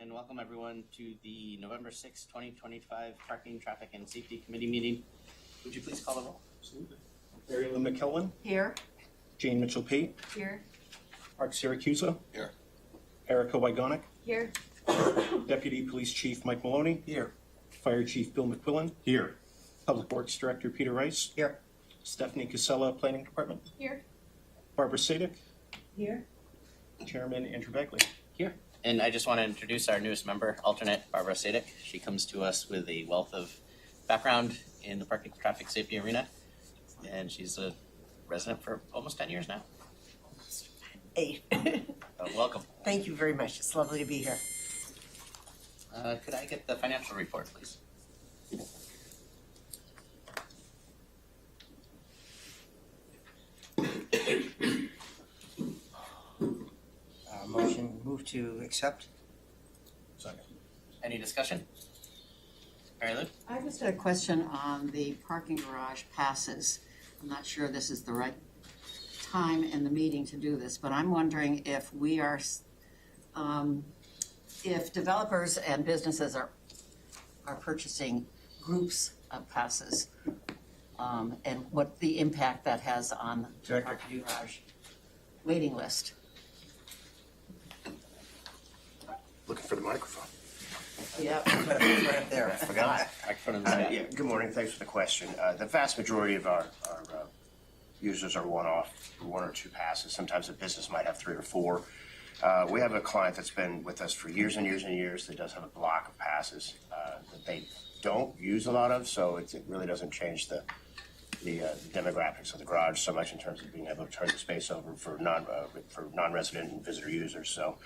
and welcome everyone to the November 6, 2025 Parking, Traffic, and Safety Committee meeting. Would you please call the roll? Absolutely. Mary Lou McKelvin. Here. Jane Mitchell-Pate. Here. Mark Siracusa. Here. Erica Wygonick. Here. Deputy Police Chief Mike Maloney. Here. Fire Chief Bill McQuillan. Here. Public Works Director Peter Rice. Here. Stephanie Casella, Planning Department. Here. Barbara Sadek. Here. Chairman Andrew Bagley. Here. And I just want to introduce our newest member, alternate Barbara Sadek. She comes to us with a wealth of background in the parking traffic safety arena, and she's a resident for almost 10 years now. 8. Welcome. Thank you very much. It's lovely to be here. Could I get the financial report, please? Motion move to accept. Second. Any discussion? Mary Lou? I just had a question on the parking garage passes. I'm not sure this is the right time in the meeting to do this, but I'm wondering if we are, if developers and businesses are purchasing groups of passes, and what the impact that has on the parking garage waiting list. Looking for the microphone. Yeah, right there. I forgot. Yeah. Good morning. Thanks for the question. The vast majority of our users are one-off, one or two passes. Sometimes a business might have 3 or 4. We have a client that's been with us for years and years and years that does have a block of passes that they don't use a lot of, so it really doesn't change the demographics of the garage so much in terms of being able to turn the space over for non-resident and visitor users. So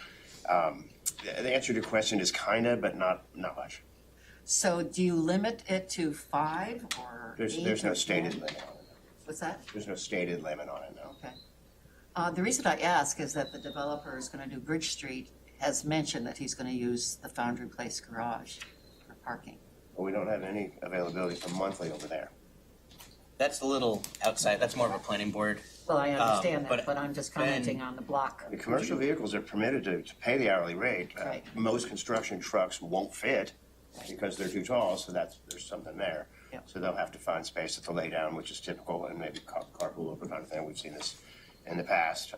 the answer to your question is kinda, but not much. So do you limit it to 5 or 8? There's no or stated 10? limit on it. What's that? There's no stated limit on it, no. Okay. The reason I ask is that the developer is going to do Bridge Street has mentioned that he's going to use the Foundry Place garage for parking. But we don't have any availability for monthly over there. That's a little outside. That's more of a planning board. Well, I understand but that, but I'm just commenting on the block. The commercial vehicles are permitted to pay the hourly rate. Right. Most construction trucks won't fit because they're too tall, so there's something there. Yep. So they'll have to find space to lay down, which is typical, and maybe carpool over kind of thing. We've seen this in the past.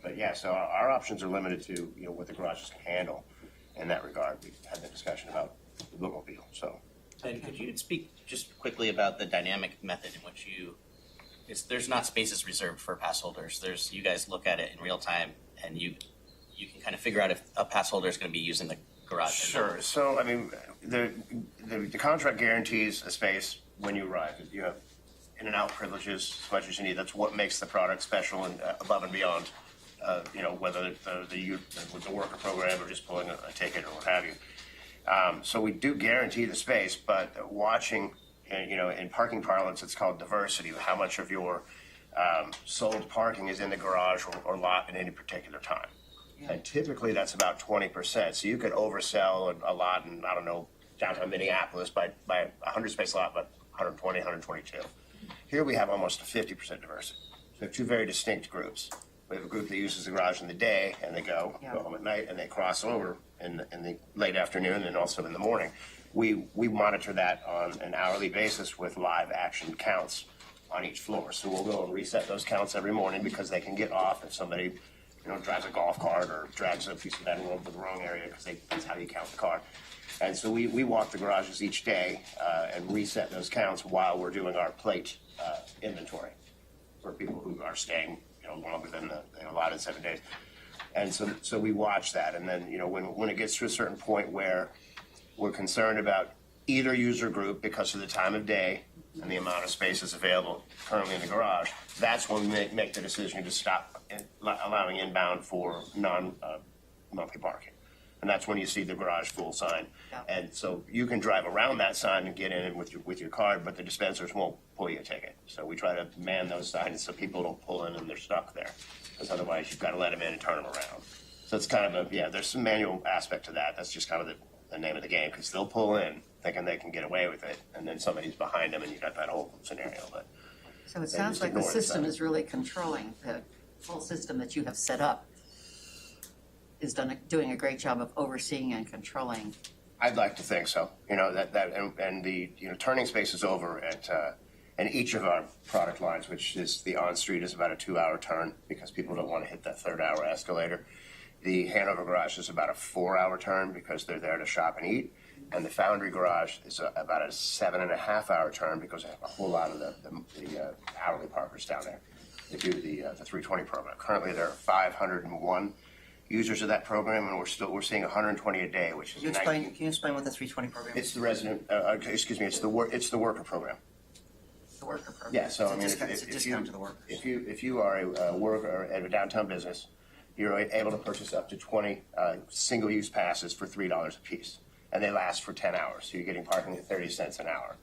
But yeah, so our options are limited to what the garages can handle in that regard. We've had the discussion about the bookmobile, so. And could you speak just quickly about the dynamic method in which there's not spaces reserved for pass holders. You guys look at it in real time, and you can kind of figure out if a pass holder is going to be using the garage. Sure. So, I mean, the contract guarantees a space when you arrive. You have in and out privileges as much as you need. That's what makes the product special and above and beyond, whether with the worker program or just pulling a ticket or what have you. So we do guarantee the space, but watching, in parking parlance, it's called diversity. How much of your sold parking is in the garage or lot at any particular time. Yeah. And typically that's about 20%. So you could oversell a lot in, I don't know, downtown Minneapolis by a 100 space lot, but 120, 122. Here we have almost a 50% diversity. So we have two very distinct groups. We have a group that uses the garage in the day and they go home at night, and they cross over in the late afternoon and also in the morning. We monitor that on an hourly basis with live action counts on each floor. So we'll go and reset those counts every morning because they can get off if somebody drives a golf cart or drags a piece of metal over the wrong area, because that's how you count the car. And so we walk the garages each day and reset those counts while we're doing our plate inventory for people who are staying longer than the allotted 7 days. And so we watch that, and then when it gets to a certain point where we're concerned about either user group because of the time of day and the amount of spaces available currently in the garage, that's when we make the decision to stop allowing inbound for non-monthly parking. And that's when you see the garage full sign. Yeah. And so you can drive around that sign and get in with your card, but the dispensers won't pull you a ticket. So we try to man those signs so people don't pull in and they're stuck there, because otherwise you've got to let them in and turn them around. So it's kind of there's some manual aspect to that. That's just kind of the name of the game, because they'll pull in thinking they can get away with it, and then somebody's behind them and you got that whole scenario. But So it sounds like the system is really controlling the whole system that you have set up. is doing a great job of overseeing and controlling. I'd like to think so. You know, and the, you know, turning space is over at, and each of our product lines, which is the on-street is about a 2-hour turn because people don't want to hit that 3rd-hour escalator. The Hanover garage is about a 4-hour turn because they're there to shop and eat. And the Foundry garage is about a 7.5-hour turn because I have a whole lot of the hourly parkers down there that do the 320 program. Currently, there are 501 users of that program, and we're seeing 120 a day, which is Can you explain what the 320 program is? It's the resident. Excuse me. It's the worker program. The worker program. Yeah. So I mean, It's a discount to the workers. if you are a worker at a downtown business, you're able to purchase up to 20 single-use passes for $3 a piece, and they last for 10 hours. So you're getting parking at 30 cents an hour,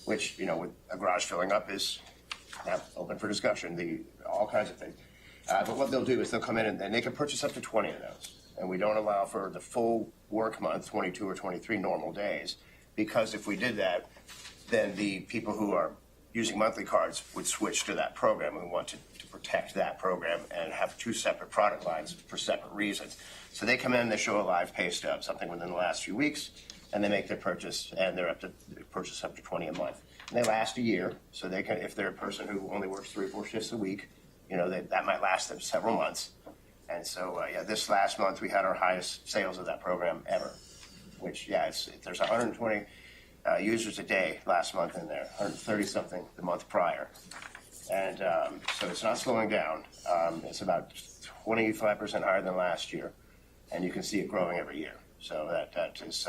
which, you know, with a garage filling up is now open for discussion. All kinds of things. But what they'll do is they'll come in and they can purchase up to 20 of those. And we don't allow for the full work month, 22 or 23 normal days, because if we did that, then the people who are using monthly cards would switch to that program. We want to protect that program and have 2 separate product lines for separate reasons. So they come in, they show a live pay stub, something within the last few weeks, and they make their purchase, and they're purchase up to 20 a month. And they last a year, so they can, if they're a person who only works 3 or 4 shifts a week, you know, that might last them several months. And so, this last month we had our highest sales of that program ever, which, there's 120 users a day last month in there, 130 something the month prior. And so it's not slowing down. It's about 25% higher than last year, and you can see it growing every year. So that is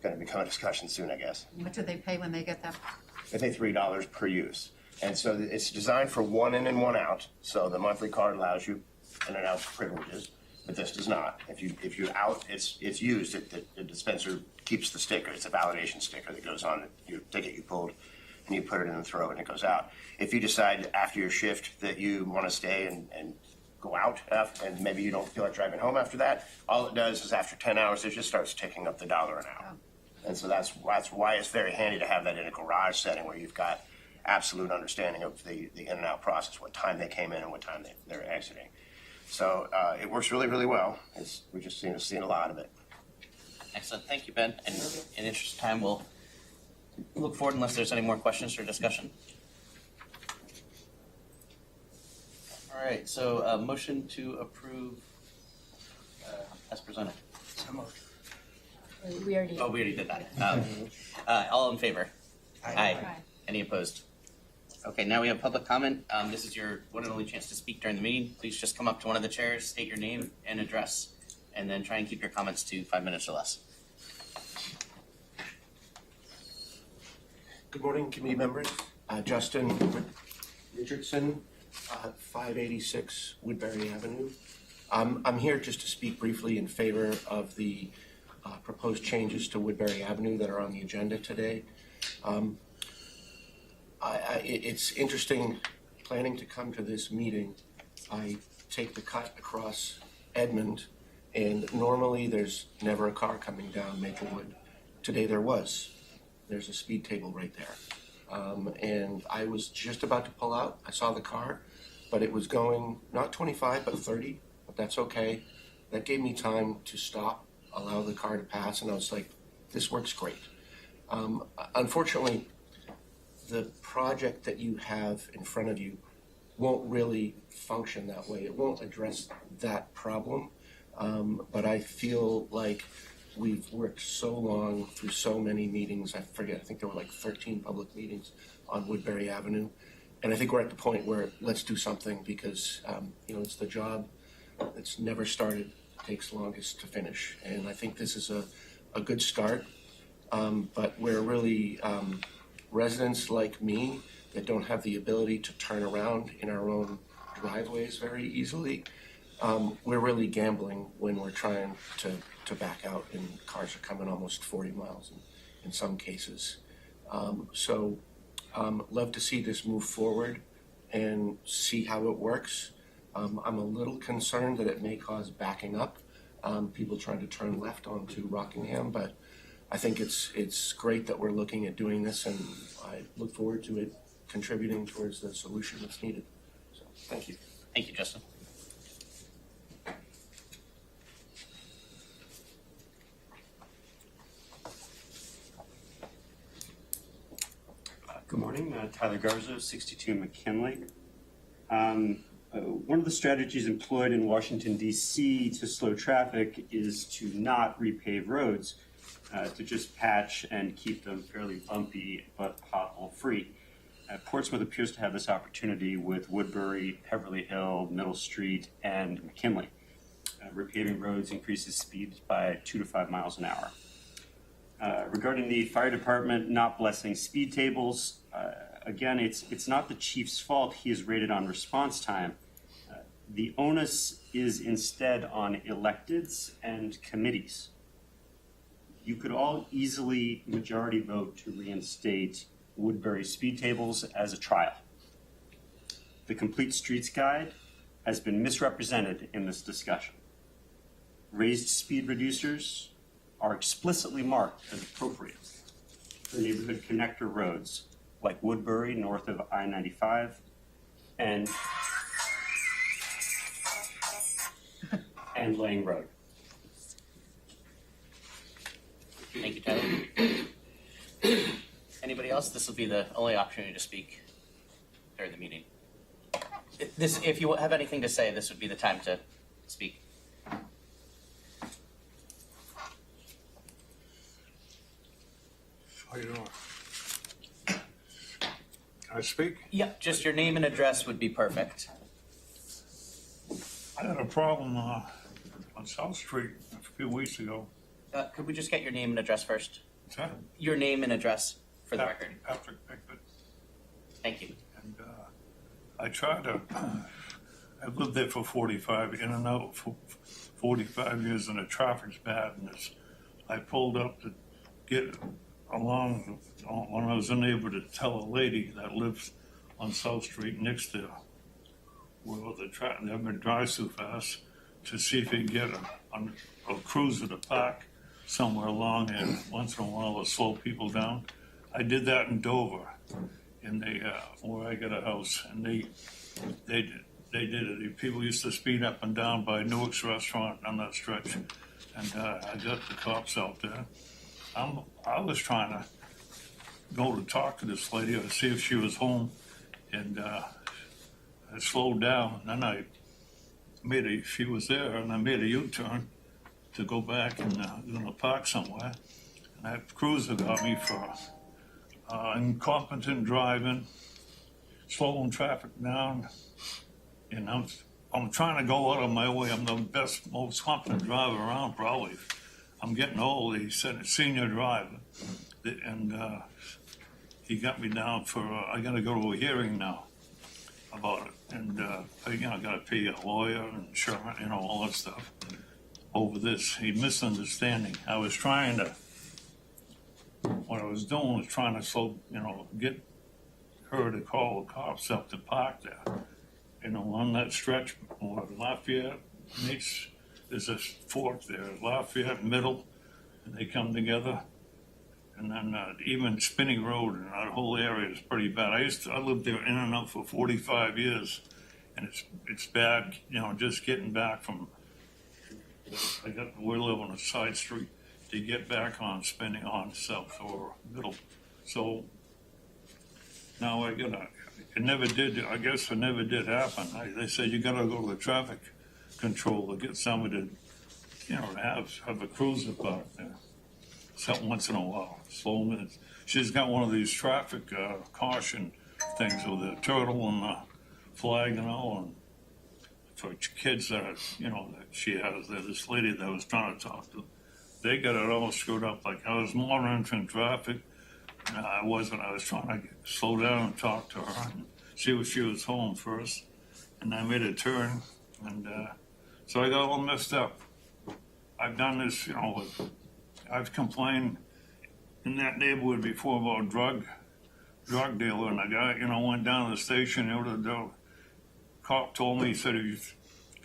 going to become a discussion soon, I guess. What do they pay when they get that? They pay $3 per use. And so it's designed for 1 in and 1 out. So the monthly card allows you in and out privileges, but this does not. If you out, it's used. The dispenser keeps the sticker. It's a validation sticker that goes on your ticket you pulled, and you put it in the throw and it goes out. If you decide after your shift that you want to stay and go out after, and maybe you don't feel like driving home after that, all it does is after 10 hours, it just starts ticking up the $1 an hour. And so that's why it's very handy to have that in a garage setting where you've got absolute understanding of the in and out process, what time they came in and what time they're exiting. So it works really, really well. We're just seeing a lot of it. Excellent. Thank you, Ben. And in interest of time, we'll look forward unless there's any more questions or discussion. All right. So motion to approve as presented. We already. Oh, we already did that. All in favor? Aye. Any opposed? Okay, now we have public comment. This is your one and only chance to speak during the meeting. Please just come up to one of the chairs, state your name and address, and then try and keep your comments to 5 minutes or less. Good morning, committee members. Justin Richardson, 586 Woodbury Avenue. I'm here just to speak briefly in favor of the proposed changes to Woodbury Avenue that are on the agenda today. It's interesting planning to come to this meeting. I take the cut across Edmond, and normally there's never a car coming down Maplewood. Today there was. There's a speed table right there. And I was just about to pull out. I saw the car, but it was going not 25, but 30, but that's okay. That gave me time to stop, allow the car to pass, and I was like, this works great. Unfortunately, the project that you have in front of you won't really function that way. It won't address that problem. But I feel like we've worked so long through so many meetings. I think there were like 13 public meetings on Woodbury Avenue. And I think we're at the point where let's do something because, it's the job that's never started, takes longest to finish. And I think this is a good start. But we're really, residents like me that don't have the ability to turn around in our own driveways very easily, we're really gambling when we're trying to back out and cars are coming almost 40 miles in some cases. Love to see this move forward and see how it works. I'm a little concerned that it may cause backing up, people trying to turn left onto Rockingham, but I think it's great that we're looking at doing this, and I look forward to it contributing towards the solution that's needed. So, thank you. Thank you, Justin. Good morning, Tyler Garza, 62 McKinley. One of the strategies employed in Washington, D.C. to slow traffic is to not repave roads, to just patch and keep them fairly bumpy but pothole-free. Portsmouth appears to have this opportunity with Woodbury, Beverly Hill, Middle Street, and McKinley. Repaving roads increases speed by 2 to 5 miles an hour. Regarding the fire department not blessing speed tables, again, it's not the chief's fault he is rated on response time. The onus is instead on electeds and committees. You could all easily majority vote to reinstate Woodbury speed tables as a trial. The Complete Streets Guide has been misrepresented in this discussion. Raised speed reducers are explicitly marked as appropriate for neighborhood connector roads like Woodbury north of I-95 and Lang Road. Thank you, Tyler. Anybody else? This will be the only opportunity to speak during the meeting. If you have anything to say, this would be the time to speak. How you doing? Can I speak? Yep, just your name and address would be perfect. I had a problem on South Street a few weeks ago. Could we just get your name and address first? Is that Your name and address for the record. Patrick Pickford? Thank you. And I tried to. I've lived there for 45, in and out for 45 years, and the traffic's bad. And I pulled up to get along when I was unable to tell a lady that lives on South Street next to where the traffic never drives too fast to see if you can get a cruiser to park somewhere along here once in a while to slow people down. I did that in Dover, in where I got a house, and they did it. People used to speed up and down by Newark's restaurant on that stretch, and I got the cops out there. I was trying to go to talk to this lady to see if she was home, and I slowed down. And then she was there, and I made a U-turn to go back and in the park somewhere. And that cruiser got me for incompetent driving, slowing traffic down, and I'm trying to go out of my way. I'm the best, most competent driver around, probably. I'm getting old. He said a senior driver, and he got me down for. I got to go to a hearing now about it, and I got to pay a lawyer and insurance, all that stuff over this. He misunderstanding. I was trying to. What I was doing was trying to get her to call the cops up to park there. On that stretch, Lafayette meets. There's a fork there, Lafayette Middle, and they come together. And then even Spinning Road and that whole area is pretty bad. I lived there in and out for 45 years, and it's bad. Just getting back from. We live on a side street to get back on Spinning on South or Middle. So now I guess it never did happen. They said you got to go to the traffic control to get somebody to, have a cruiser parked there. Something once in a while. Slow minutes. She's got one of these traffic caution things with the turtle and the flag and all, and for kids that that she has there. This lady that I was trying to talk to, they got it all screwed up. Like I was monitoring traffic. I wasn't. I was trying to slow down and talk to her and see if she was home first, and I made a turn, and so I got all messed up. I've done this, I've complained in that neighborhood before about drug dealer, and a guy, went down to the station. The cop told me, he said, if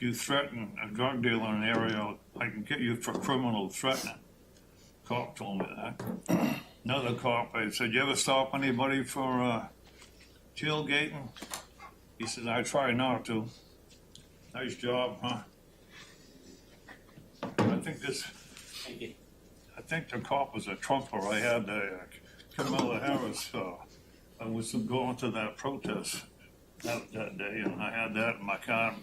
you threaten a drug dealer in an area, I can get you for criminal threatening. Cop told me that. Another cop, I said, you ever stop anybody for tailgating? He says, I try not to. Nice job, huh? Thank you. I think the cop was a trumper. I had Camilla Harris I was going to that protest that day, and I had that in my car.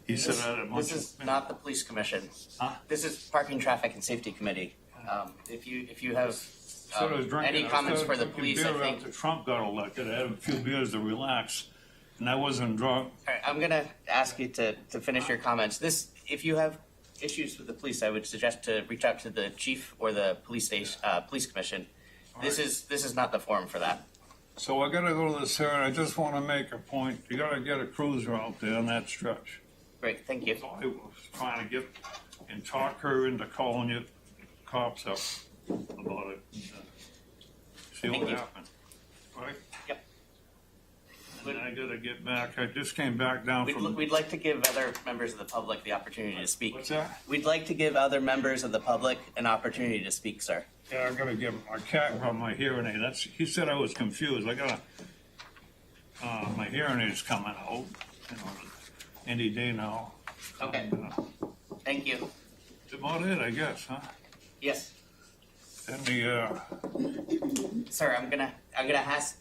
He said I had a bunch This of. is not the police commission. Huh? This is Parking, Traffic, and Safety Committee. If you have So I was drinking. any I comments started for the drinking police, I beer think. after Trump got elected. I had a few beers to relax, and I wasn't drunk. All right, I'm gonna ask you to finish your comments. If you have issues with the police, I would suggest to reach out to the chief or the police station, police commission. This is not the forum for that. So I gotta go to this here, and I just want to make a point. You gotta get a cruiser out there on that stretch. Great, thank you. So I was trying to get and talk her into calling you cops up about it. And, see Thank what you. happened, right? Yep. And I gotta get back. I just came back down from. We'd like to give other members of the public the opportunity to speak. What's that? We'd like to give other members of the public an opportunity to speak, sir. Yeah, I gotta give my cat got my hearing aid. He said I was confused. I gotta. My hearing aid's coming out. You know, any day now. Okay. And, Thank you. that's about it, I guess, huh? Yes, And the sir, I'm gonna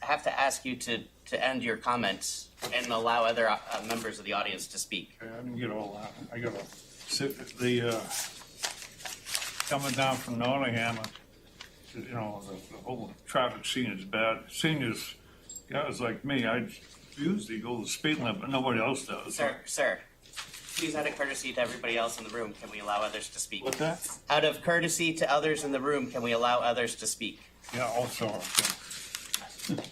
have to ask you to end your comments and allow other members of the audience to speak. I didn't get all that. I gotta sit coming down from Nottingham. You know, the whole traffic scene is bad. Seniors, guys like me, I usually go the speed limit, but nobody else does. Sir, please, out of courtesy to everybody else in the room, can we allow others to speak? What's that? Out of courtesy to others in the room, can we allow others to speak? Yeah, also, okay.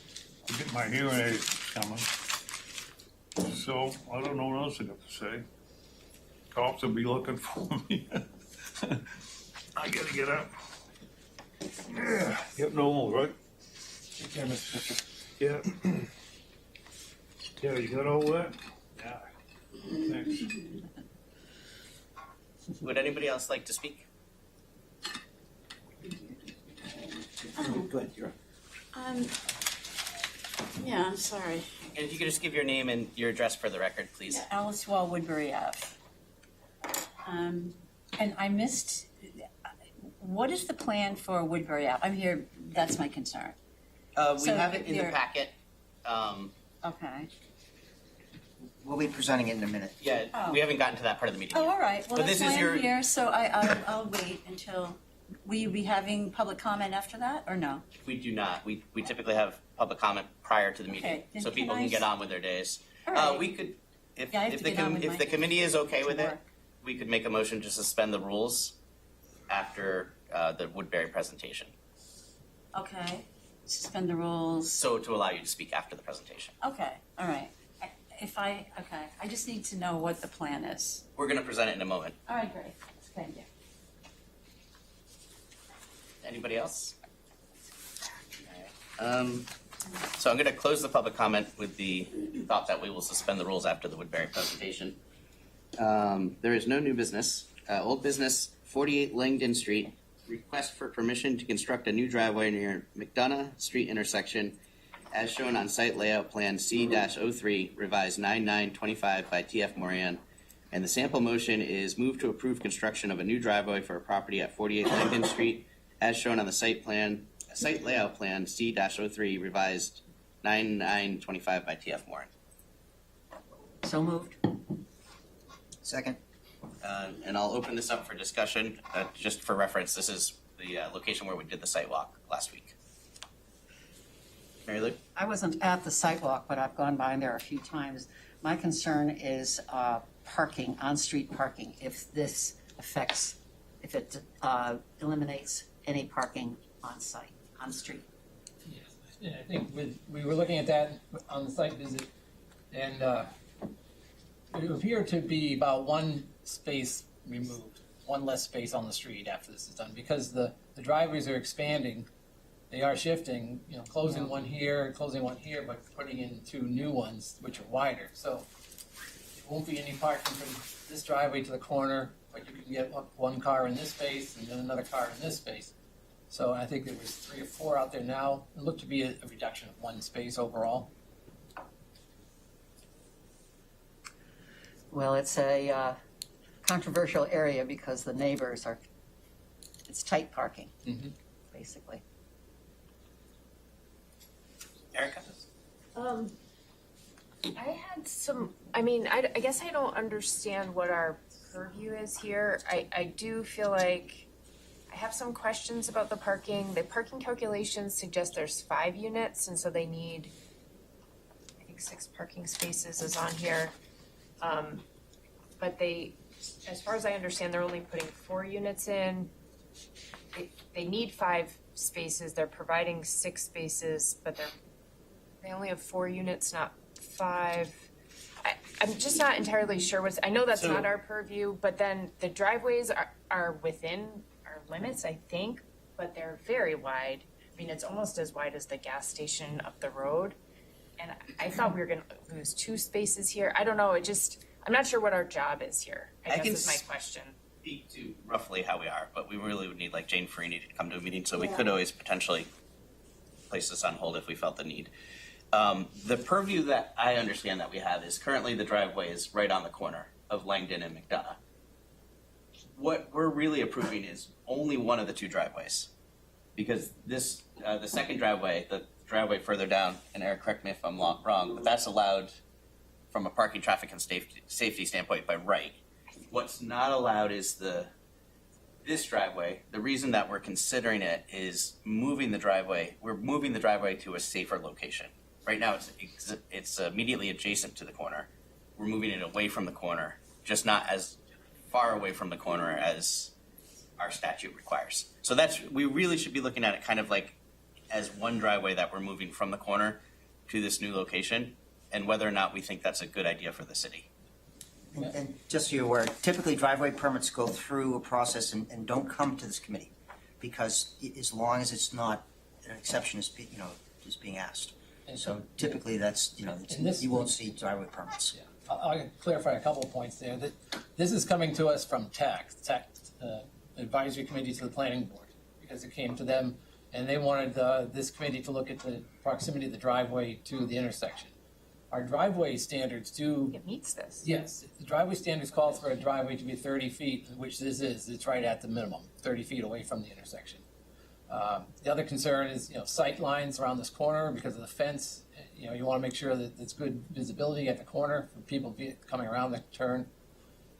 I get my hearing aid coming. So, I don't know what else I got to say. Cops will be looking for me. I gotta get up. Yeah, getting old, right? Yeah, Mr. Yeah. Yeah, you got all that? Yeah. Thanks. Would anybody else like to speak? Go ahead, you're up. Yeah, I'm sorry. And if you could just give your name and your address for the record, please. Yeah, Alice Wall, Woodbury Ave. And I missed, what is the plan for Woodbury Ave? I'm here, that's my concern. We So have it in the you're- packet. Okay. We'll be presenting it in a minute. Yeah, Oh. we haven't gotten to that part of the meeting Oh, yet. all right, well, But that's this is why your- I'm here, so I'll wait until, will you be having public comment after that, or no? We do not. We typically have public comment prior to the meeting, Okay, then so people can can I get on with their days. All right. We could, if Yeah, I have if to the get on with if my- the committee is okay with it, work. we could make a motion to suspend the rules after the Woodbury presentation. Okay, suspend the rules. So to allow you to speak after the presentation. Okay, all right. Okay, I just need to know what the plan is. We're going to present it in a moment. All right, great, thank you. Anybody else? So I'm going to close the public comment with the thought that we will suspend the rules after the Woodbury presentation. There is no new business. Old business, 48 Langdon Street. Request for permission to construct a new driveway near McDonough Street intersection as shown on site layout plan C-03 revised 9925 by TF Moran. And the sample motion is move to approve construction of a new driveway for a property at 48 Langdon Street as shown on the site layout plan C-03 revised 9925 by TF Moran. So moved. Second? And I'll open this up for discussion. Just for reference, this is the location where we did the site walk last week. Mary Lou? I wasn't at the sidewalk, but I've gone by there a few times. My concern is parking, on-street parking, if it eliminates any parking on site, on street. Yeah, I think we were looking at that on the site visit, and it appeared to be about one space removed, one less space on the street after this is done, because the driveways are expanding, they are shifting, closing one here, closing one here, but putting in two new ones, which are wider, so there won't be any parking from this driveway to the corner, but you can get one car in this space and then another car in this space. So I think there was 3 or 4 out there now. It looked to be a reduction of one space overall. Well, it's a controversial area because the neighbors it's tight parking, Mhm. basically. Erica? I had some, I guess I don't understand what our purview is here. I do feel like I have some questions about the parking. The parking calculations suggest there's 5 units, and so they need, I think 6 parking spaces is on here. But they, as far as I understand, they're only putting 4 units in. They need 5 spaces, they're providing 6 spaces, but they only have 4 units, not 5. I'm just not entirely sure I know that's So- not our purview, but then the driveways are within our limits, I think, but they're very wide. I mean, it's almost as wide as the gas station up the road. And I thought we were gonna lose 2 spaces here. I don't know, I'm not sure what our job is here, I I guess can is my s- question. Speak to roughly how we are, but we really would need like Jane Farini to come to a meeting, so we could always potentially place this on hold if we felt the need. The purview that I understand that we have is currently the driveway is right on the corner of Langdon and McDonough. What we're really approving is only one of the 2 driveways. Because this, the second driveway, the driveway further down, and Eric, correct me if I'm wrong, but that's allowed from a parking, traffic, and safety standpoint by right. What's not allowed is this driveway. The reason that we're considering it is moving the driveway. We're moving the driveway to a safer location. Right now, it's immediately adjacent to the corner. We're moving it away from the corner, just not as far away from the corner as our statute requires. So we really should be looking at it kind of like as one driveway that we're moving from the corner to this new location, and whether or not we think that's a good idea for the city. And just so you're aware, typically driveway permits go through a process and don't come to this committee, because as long as it's not, an exception is, is being asked. So typically that's, And this- you won't see driveway permits. Yeah, I'll clarify a couple of points there. That this is coming to us from TAC Advisory Committee to the Planning Board, because it came to them and they wanted this committee to look at the proximity of the driveway to the intersection. Our driveway standards do, It meets this. yes, the driveway standards call for a driveway to be 30 feet, which this is. It's right at the minimum, 30 feet away from the intersection. The other concern is, sight lines around this corner because of the fence. You want to make sure that it's good visibility at the corner for people coming around the turn.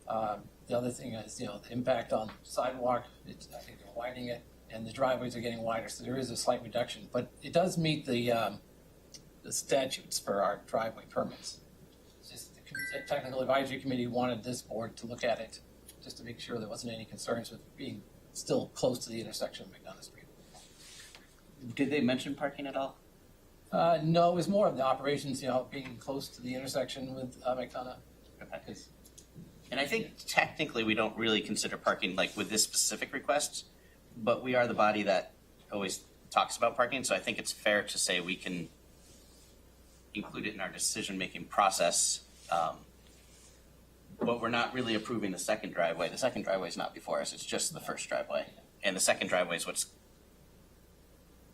The other thing is, the impact on sidewalk. I think they're widening it, and the driveways are getting wider, so there is a slight reduction. But it does meet the statutes for our driveway permits. It's just the Technical Advisory Committee wanted this board to look at it, just to make sure there wasn't any concerns with being still close to the intersection of McDonough Street. Did they mention parking at all? No, it was more of the operations, being close to the intersection with McDonough. Because And I think technically we don't really consider parking like with this specific request, but we are the body that always talks about parking, so I think it's fair to say we can include it in our decision-making process. But we're not really approving the second driveway. The second driveway is not before us, it's just the first driveway. And the second driveway is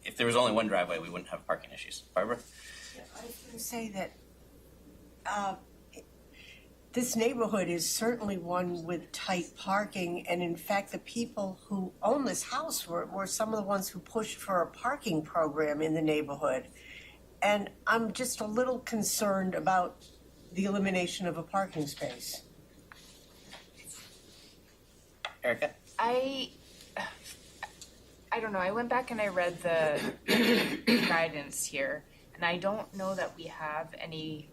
if there was only one driveway, we wouldn't have parking issues. Barbara? I was going to say that this neighborhood is certainly one with tight parking, and in fact, the people who own this house were some of the ones who pushed for a parking program in the neighborhood. And I'm just a little concerned about the elimination of a parking space. Erica? I don't know. I went back and I read the guidance here, and I don't know that we have any.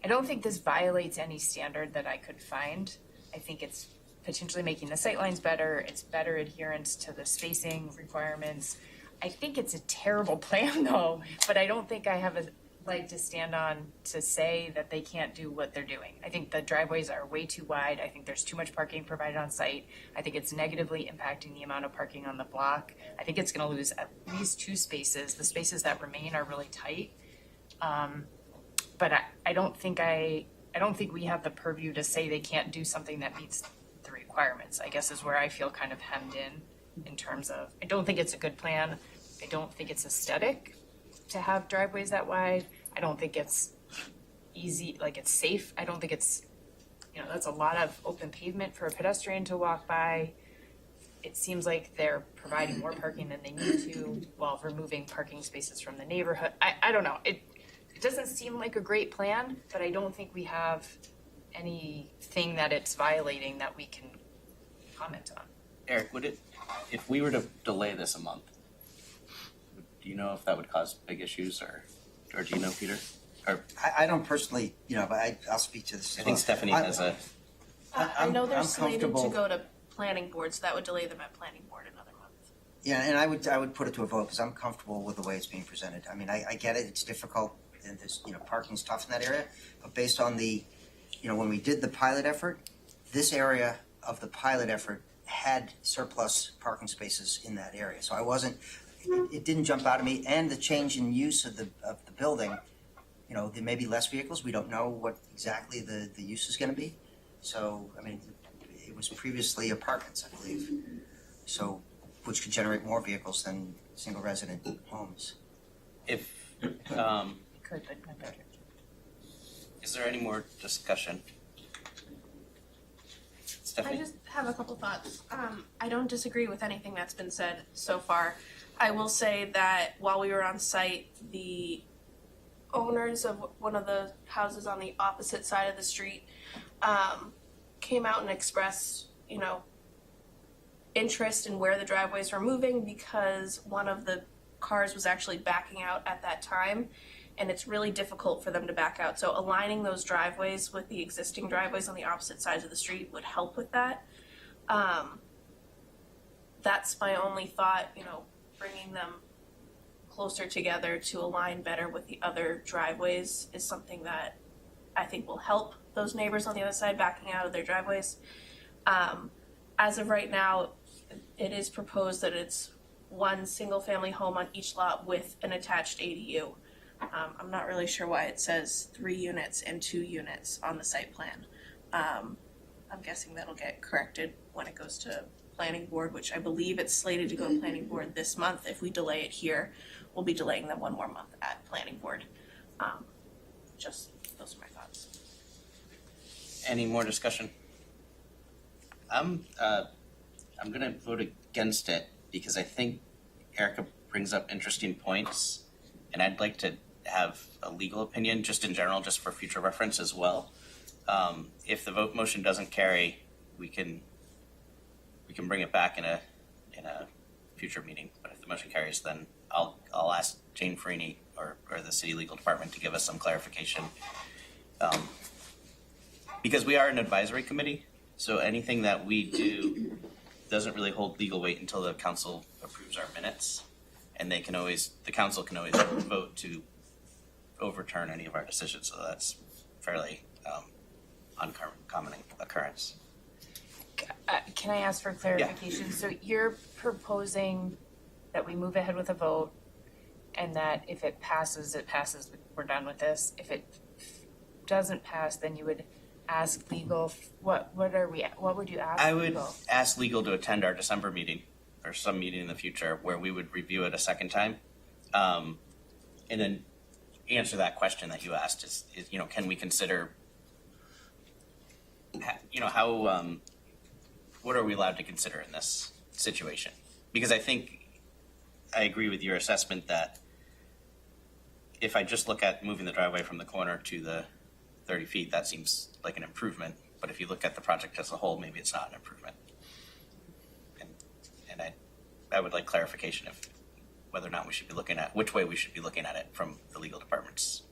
I don't think this violates any standard that I could find. I think it's potentially making the sightlines better. It's better adherence to the spacing requirements. I think it's a terrible plan though, but I don't think I have a leg to stand on to say that they can't do what they're doing. I think the driveways are way too wide. I think there's too much parking provided on site. I think it's negatively impacting the amount of parking on the block. I think it's gonna lose at least 2 spaces. The spaces that remain are really tight. But I don't think we have the purview to say they can't do something that meets the requirements, I guess is where I feel kind of hemmed in terms of, I don't think it's a good plan. I don't think it's aesthetic to have driveways that wide. I don't think it's easy, like it's safe. I don't think it's, that's a lot of open pavement for a pedestrian to walk by. It seems like they're providing more parking than they need to while removing parking spaces from the neighborhood. I don't know. It doesn't seem like a great plan, but I don't think we have anything that it's violating that we can comment on. Eric, would it, if we were to delay this a month, do you know if that would cause big issues, or do you know, Peter? Or I don't personally, but I'll speak to this. I think Stephanie has a, I know they're I'm slated to comfortable- go to planning board, so that would delay them at planning board another month. Yeah, and I would put it to a vote because I'm comfortable with the way it's being presented. I mean, I get it, it's difficult, and there's, parking's tough in that area, but based on the, when we did the pilot effort, this area of the pilot effort had surplus parking spaces in that area. So I wasn't, it didn't jump out at me, and the change in use of the building, there may be less vehicles, we don't know what exactly the use is gonna be. So, I mean, it was previously apartments, I believe, so, which could generate more vehicles than single resident homes. if, Could, but not better. is there any more discussion? I Stephanie? just have a couple thoughts. I don't disagree with anything that's been said so far. I will say that while we were on site, the owners of one of the houses on the opposite side of the street came out and expressed, interest in where the driveways were moving because one of the cars was actually backing out at that time, and it's really difficult for them to back out. So aligning those driveways with the existing driveways on the opposite sides of the street would help with that. That's my only thought, bringing them closer together to align better with the other driveways is something that I think will help those neighbors on the other side backing out of their driveways. As of right now, it is proposed that it's one single-family home on each lot with an attached ADU. I'm not really sure why it says 3 units and 2 units on the site plan. I'm guessing that'll get corrected when it goes to planning board, which I believe it's slated to go to planning board this month. If we delay it here, we'll be delaying them one more month at planning board. Just those are my thoughts. Any more discussion? I'm gonna vote against it because I think Erica brings up interesting points, and I'd like to have a legal opinion just in general, just for future reference as well. If the vote motion doesn't carry, we can bring it back in a future meeting. But if the motion carries, then I'll ask Jane Freeney or the city legal department to give us some clarification. Because we are an advisory committee, so anything that we do doesn't really hold legal weight until the council approves our minutes. And the council can always vote to overturn any of our decisions, so that's fairly uncommon occurrence. Can I ask for clarification? So you're proposing that we move ahead with a vote and that if it passes, we're done with this. If it doesn't pass, then you would ask legal, what would you ask I would legal? ask legal to attend our December meeting or some meeting in the future where we would review it a second time. And then answer that question that you asked is can we consider, how, what are we allowed to consider in this situation? Because I think I agree with your assessment that if I just look at moving the driveway from the corner to the 30 feet, that seems like an improvement. But if you look at the project as a whole, maybe it's not an improvement. And I would like clarification of whether or not we should be looking at, which way we should be looking at it from the legal department's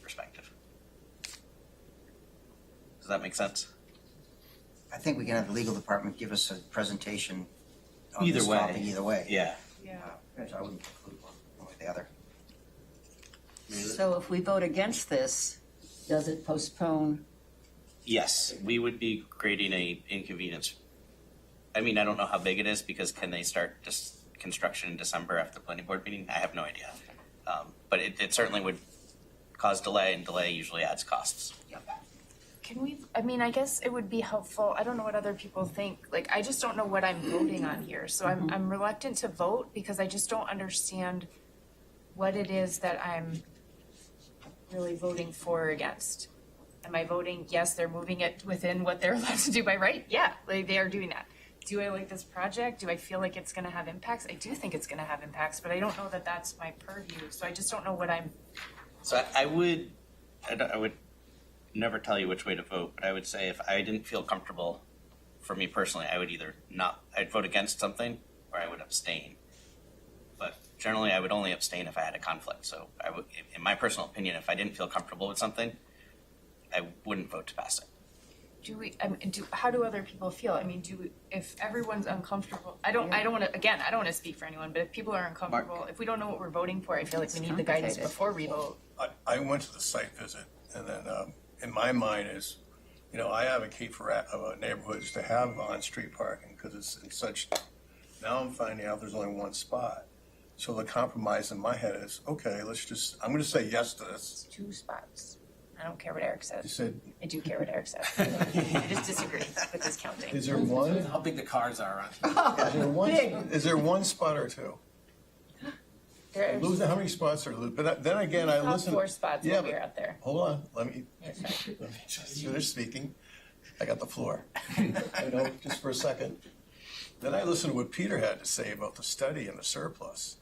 perspective. Does that make sense? I think we can have the legal department give us a presentation on Either this way. topic either way. Yeah. So I wouldn't include one or the other. So if we vote against this, does it postpone? Yes, we would be creating a inconvenience. I mean, I don't know how big it is because can they start just construction in December after the planning board meeting? I have no idea. But it certainly would cause delay, and delay usually adds costs. I guess it would be helpful. I don't know what other people think. Like, I just don't know what I'm voting on here. So I'm reluctant to vote because I just don't understand what it is that I'm really voting for or against. Am I voting, yes, they're moving it within what they're allowed to do by right? Yeah, they are doing that. Do I like this project? Do I feel like it's gonna have impacts? I do think it's gonna have impacts, but I don't know that that's my purview. So I just don't know what I'm So I would never tell you which way to vote, but I would say if I didn't feel comfortable, for me personally, I would either I'd vote against something or I would abstain. But generally, I would only abstain if I had a conflict. So I would, in my personal opinion, if I didn't feel comfortable with something, I wouldn't vote to pass it. How do other people feel? I mean, if everyone's uncomfortable, I don't wanna speak for anyone, but if people are uncomfortable, if we don't know what we're voting for, I feel like we need the guidance before we vote. I went to the site visit, and then in my mind is, I advocate for neighborhoods to have on-street parking because it's in such. Now I'm finding out there's only one spot, so the compromise in my head is okay. I'm going to say yes to this. 2 spots. I don't care what Eric says. You said, I do care what Eric says. I just disagree with this counting. is there one? How big the cars are on. Is there one spot or two? There's How many spots are losing? But then again, I listen. 4 spots Yeah, over here out there. Hold on, let me just finish speaking. I got the floor. Just for a second. Then I listened to what Peter had to say about the study and the surplus.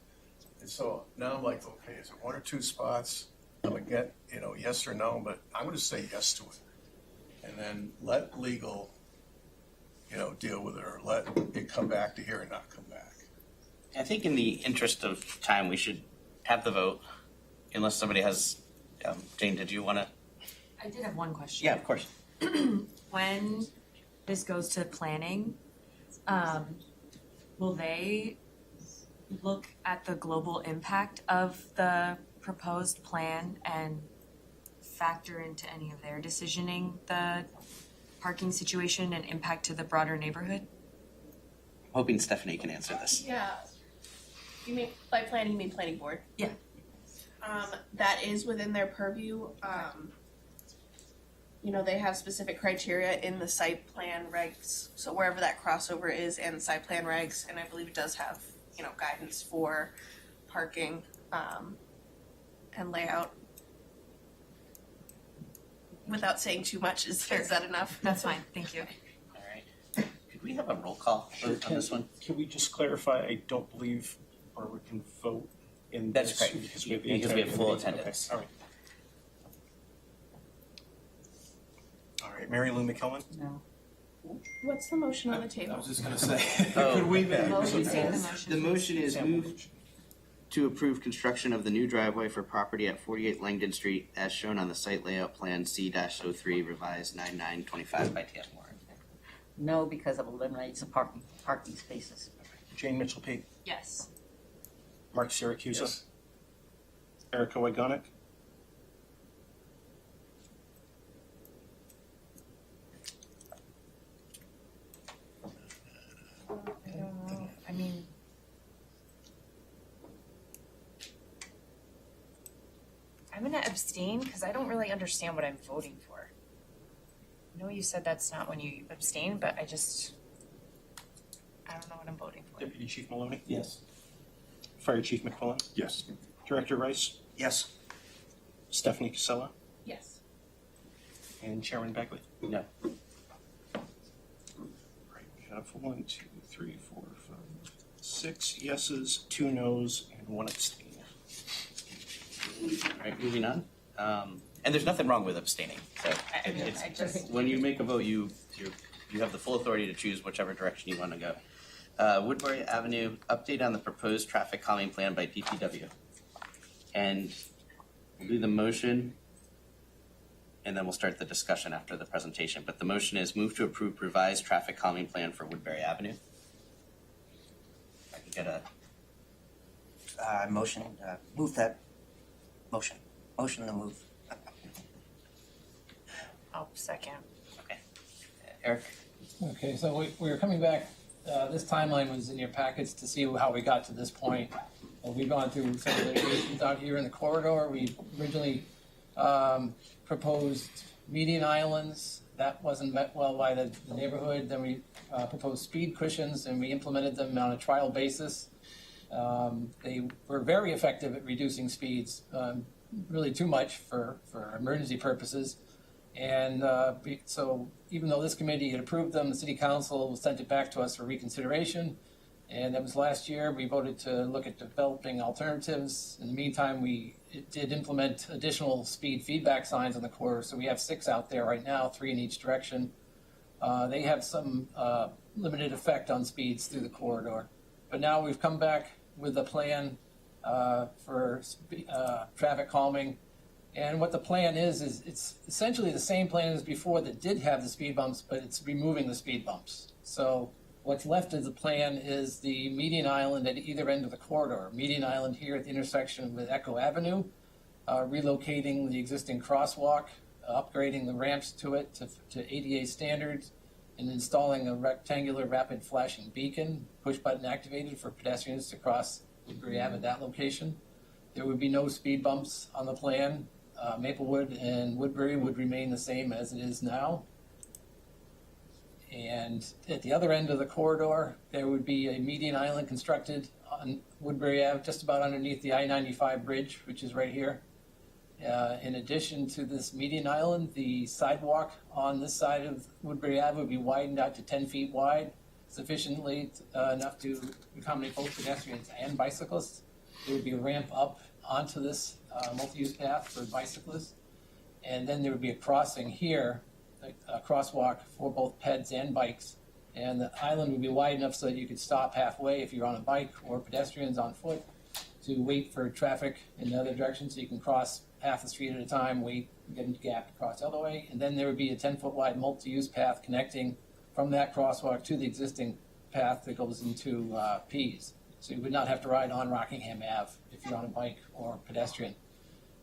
And so now I'm like, okay, is it 1 or 2 spots? I'm gonna get, yes or no, but I'm gonna say yes to it. And then let legal, deal with it, or let it come back to here and not come back. I think in the interest of time, we should have the vote, unless somebody has, Jane, did you want to? I did have one question. Yeah, of course. When this goes to planning, will they look at the global impact of the proposed plan and factor into any of their decisioning the parking situation and impact to the broader neighborhood? I'm hoping Stephanie can answer this. Yeah. You mean, by planning, you mean planning board? Yeah. That is within their purview. They have specific criteria in the site plan regs, so wherever that crossover is and the site plan regs, and I believe it does have, guidance for parking, and layout. Without saying too much, is that enough? That's fine, thank you. All right. Could we have a roll call vote on this one? Can we just clarify, I don't believe, or we can vote in That's this correct, because we have the because we have full entire committee. attendance. Okay, all right. All right, Mary Lou McKellen? No. What's the motion on the table? just gonna say. Oh. we Motion, say the motion. The motion is move to approve construction of the new driveway for property at 48 Langdon Street as shown on the site layout plan C-03 revised 9925 by TF Moore. No, because it eliminates the parking spaces. Jane Mitchell Peak, Yes. Mark Syracuse, Yes. Erica Wygonick, I don't know. I mean, I'm gonna abstain because I don't really understand what I'm voting for. I know you said that's not when you abstain, but I don't know what I'm voting for. Deputy Chief Maloney, Yes. Fire Chief McQuillan, Yes. Director Rice, Yes. Stephanie Casella, Yes. and Chairman Beckley. No. Right, we have 1, 2, 3, 4, 5, 6 yeses, 2 nos, and 1 abstain. All right, moving on. And there's nothing wrong with abstaining. So when you make a vote, you have the full authority to choose whichever direction you want to go. Woodbury Avenue, update on the proposed traffic calming plan by DPW. And we'll do the motion, and then we'll start the discussion after the presentation. But the motion is move to approve revised traffic calming plan for Woodbury Avenue. I can get a Motion, move that motion. Motion to move. I'll second. okay. Eric. Okay, so we were coming back, this timeline was in your packets to see how we got to this point. We've gone through some of the iterations out here in the corridor. We originally proposed median islands. That wasn't met well by the neighborhood. Then we proposed speed cushions and we implemented them on a trial basis. They were very effective at reducing speeds, really too much for emergency purposes. And so even though this committee had approved them, the city council sent it back to us for reconsideration. And that was last year. We voted to look at developing alternatives. In the meantime, we did implement additional speed feedback signs on the corridor. So we have 6 out there right now, 3 in each direction. They have some limited effect on speeds through the corridor. But now we've come back with a plan for traffic calming. And what the plan is it's essentially the same plan as before that did have the speed bumps, but it's removing the speed bumps. So what's left of the plan is the median island at either end of the corridor. Median island here at the intersection with Echo Avenue, relocating the existing crosswalk, upgrading the ramps to it to ADA standards, and installing a rectangular rapid flashing beacon, push button activated for pedestrians to cross Woodbury Ave at that location. There would be no speed bumps on the plan. Maplewood and Woodbury would remain the same as it is now. And at the other end of the corridor, there would be a median island constructed on Woodbury Ave, just about underneath the I-95 bridge, which is right here. In addition to this median island, the sidewalk on this side of Woodbury Ave would be widened out to 10 feet wide, sufficiently enough to accommodate both pedestrians and bicyclists. There would be a ramp up onto this multi-use path for bicyclists. And then there would be a crossing here, a crosswalk for both peds and bikes. And the island would be wide enough so that you could stop halfway if you're on a bike or pedestrians on foot to wait for traffic in the other direction, so you can cross half the street at a time, wait, get a gap to cross the other way. And then there would be a 10-foot wide multi-use path connecting from that crosswalk to the existing path that goes into Pease. So you would not have to ride on Rockingham Ave if you're on a bike or pedestrian.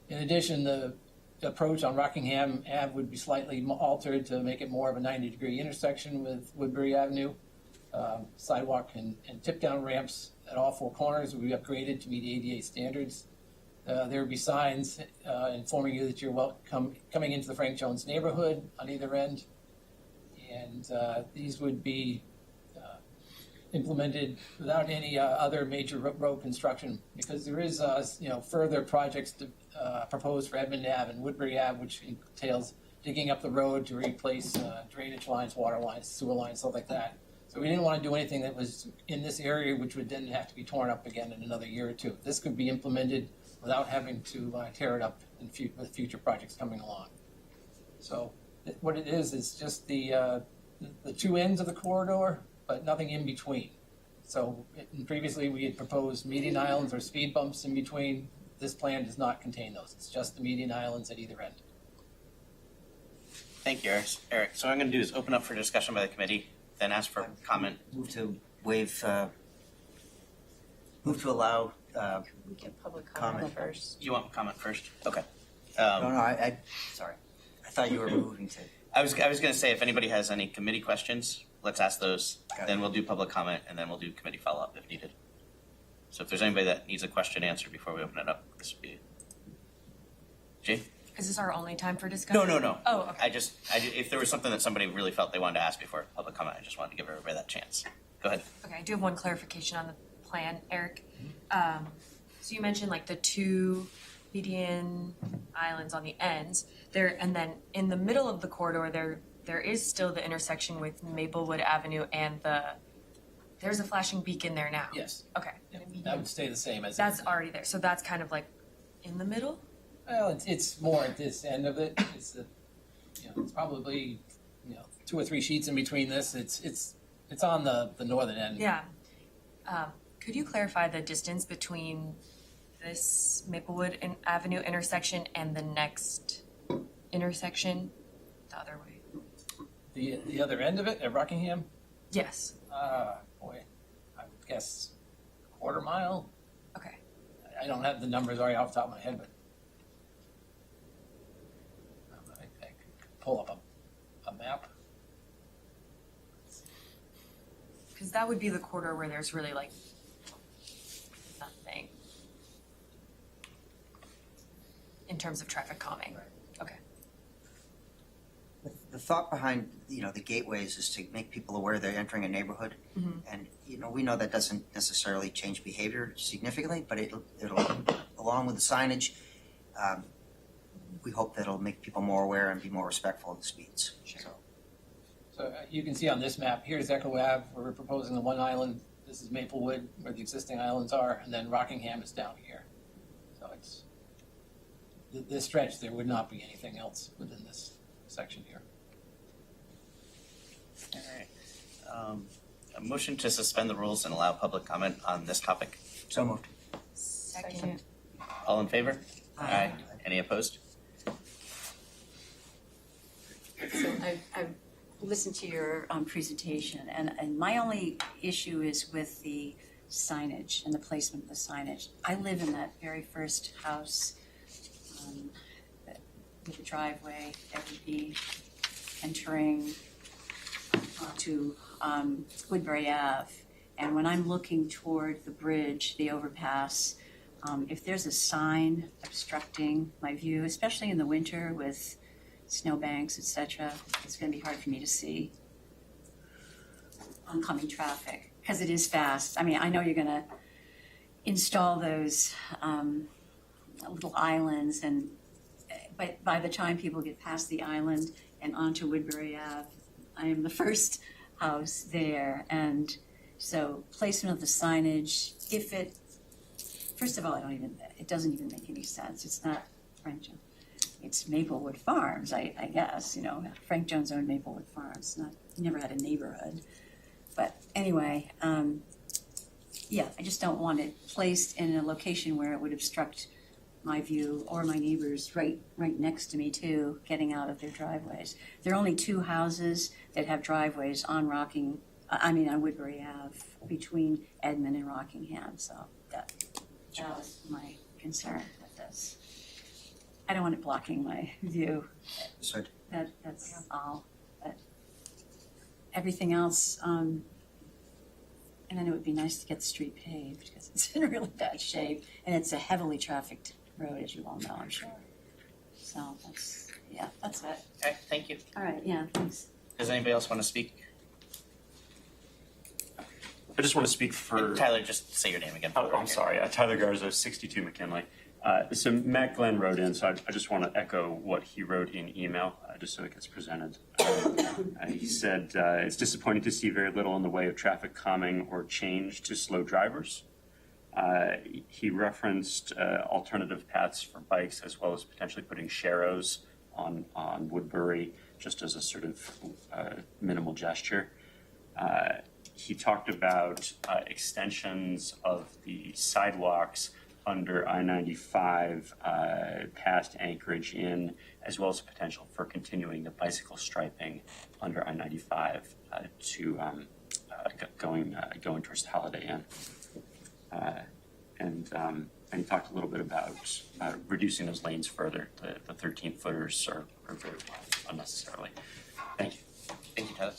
In addition, the approach on Rockingham Ave would be slightly altered to make it more of a 90-degree intersection with Woodbury Avenue. Sidewalk and tip-down ramps at all 4 corners would be upgraded to meet ADA standards. There would be signs informing you that you're coming into the Frank Jones neighborhood on either end. And these would be implemented without any other major road construction, because there is further projects proposed for Edmund Ave and Woodbury Ave, which entails digging up the road to replace drainage lines, water lines, sewer lines, stuff like that. So we didn't want to do anything that was in this area which would then have to be torn up again in another year or two. This could be implemented without having to tear it up with future projects coming along. So what it is just the 2 ends of the corridor, but nothing in between. So previously we had proposed median islands or speed bumps in between. This plan does not contain those. It's just the median islands at either end. Thank you, Eric. So what I'm going to do is open up for discussion by the committee, then ask for comment. Move to allow, We get public comment first. You want comment first? Okay. sorry. I thought you were moving to. I was going to say, if anybody has any committee questions, let's ask those. Got it. Then we'll do public comment, and then we'll do committee follow-up if needed. So if there's anybody that needs a question answered before we open it up, this would be Jay? Is this our only time for discussion? No. Oh, okay. If there was something that somebody really felt they wanted to ask before public comment, I just wanted to give everybody that chance. Go ahead. Okay, I do have one clarification on the plan, Eric. So you mentioned like the 2 median islands on the ends there, and then in the middle of the corridor there is still the intersection with Maplewood Avenue and there's a flashing beacon there now. Yes. Okay. That would stay the same as That's already there. So that's kind of like in the middle? Well, it's more at this end of it. It's it's probably 2 or 3 sheets in between this. It's on the northern end. Yeah. Could you clarify the distance between this Maplewood Avenue intersection and the next intersection the other way? The other end of it at Rockingham? Yes. Boy, I would guess a quarter mile. Okay. I don't have the numbers right off the top of my head, but I could pull up a map. Because that would be the corridor where there's really like nothing in terms of traffic calming. Okay. The thought behind, the gateways is to make people aware they're entering a neighborhood. Mhm. And, we know that doesn't necessarily change behavior significantly, but it'll along with the signage, we hope that it'll make people more aware and be more respectful of the speeds. So you can see on this map, here's Echo Ave, where we're proposing the 1 island this is Maplewood, where the existing islands are, and then Rockingham is down here. So it's, this stretch, there would not be anything else within this section here. All right. A motion to suspend the rules and allow public comment on this topic. So moved. Second. All in favor? Aye. Any opposed? So I've listened to your presentation, and my only issue is with the signage and the placement of the signage. I live in that very first house with the driveway that would be entering onto Woodbury Ave. And when I'm looking toward the bridge, the overpass, if there's a sign obstructing my view, especially in the winter with snowbanks, etc., it's going to be hard for me to see oncoming traffic because it is fast. I mean, I know you're going to install those little islands, but by the time people get past the island and onto Woodbury Ave, I am the first house there, and so placement of the signage, first of all, it doesn't even make any sense. It's not Frank Jones. It's Maplewood Farms, I guess, Frank Jones owned Maplewood Farms, he never had a neighborhood. But anyway, I just don't want it placed in a location where it would obstruct my view or my neighbors right next to me too, getting out of their driveways. There are only 2 houses that have driveways on Woodbury Ave between Edmond and Rockingham, so that was my concern with this. I don't want it blocking my view. Understood. That's all. But everything else, and then it would be nice to get the street paved because it's in really bad shape and it's a heavily trafficked road, as you all know, I'm sure. So that's it. Okay, thank you. All right, yeah, thanks. Does anybody else want to speak? I just want to speak for. Tyler, just say your name again. Oh, I'm sorry. Tyler Garza, 62 McKinley. So Matt Glenn wrote in, so I just want to echo what he wrote in email, just so it gets presented. He said, it's disappointing to see very little in the way of traffic calming or change to slow drivers. He referenced alternative paths for bikes, as well as potentially putting sharrows on Woodbury, just as a sort of minimal gesture. He talked about extensions of the sidewalks under I-95 past Anchorage Inn, as well as potential for continuing the bicycle striping under I-95 to going towards the Holiday Inn. And he talked a little bit about reducing those lanes further. The 13-footers are very wide unnecessarily. Thank you. Thank you, Tyler.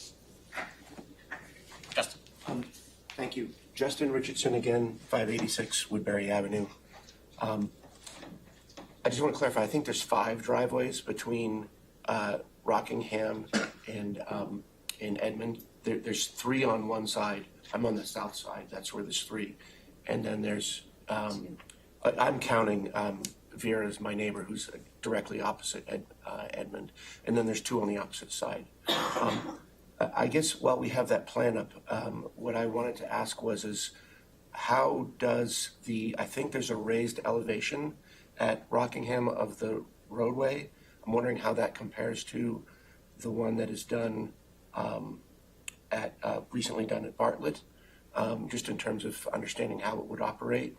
Justin. Thank you. Justin Richardson again, 586 Woodbury Avenue. I just want to clarify, I think there's 5 driveways between Rockingham and Edmond. There's 3 on one side. I'm on the south side, that's where there's 3. And then there's, I'm counting Vera as my neighbor who's directly opposite Edmond. And then there's 2 on the opposite side. I guess while we have that plan up, what I wanted to ask is how does I think there's a raised elevation at Rockingham of the roadway. I'm wondering how that compares to the one that is done recently done at Bartlett, just in terms of understanding how it would operate.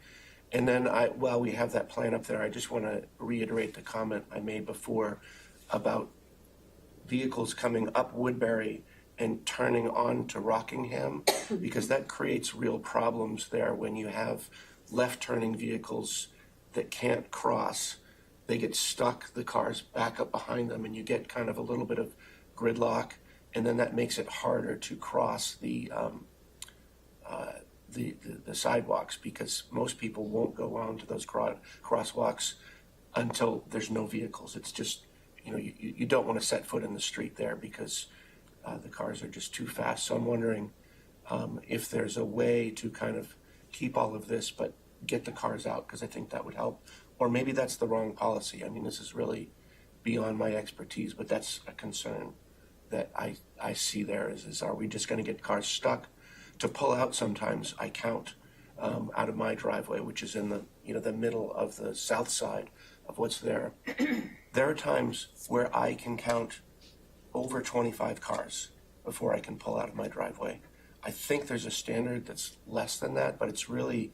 And then while we have that plan up there, I just want to reiterate the comment I made before about vehicles coming up Woodbury and turning on to Rockingham, because that creates real problems there when you have left-turning vehicles that can't cross. They get stuck, the cars back up behind them, and you get kind of a little bit of gridlock, and then that makes it harder to cross the sidewalks, because most people won't go on to those crosswalks until there's no vehicles. It's just, you don't want to set foot in the street there because the cars are just too fast. So I'm wondering if there's a way to kind of keep all of this, but get the cars out, because I think that would help. Or maybe that's the wrong policy. I mean, this is really beyond my expertise, but that's a concern that I see there is are we just going to get cars stuck to pull out sometimes, I count out of my driveway, which is in the middle of the south side of what's there. There are times where I can count over 25 cars before I can pull out of my driveway. I think there's a standard that's less than that, but it's really,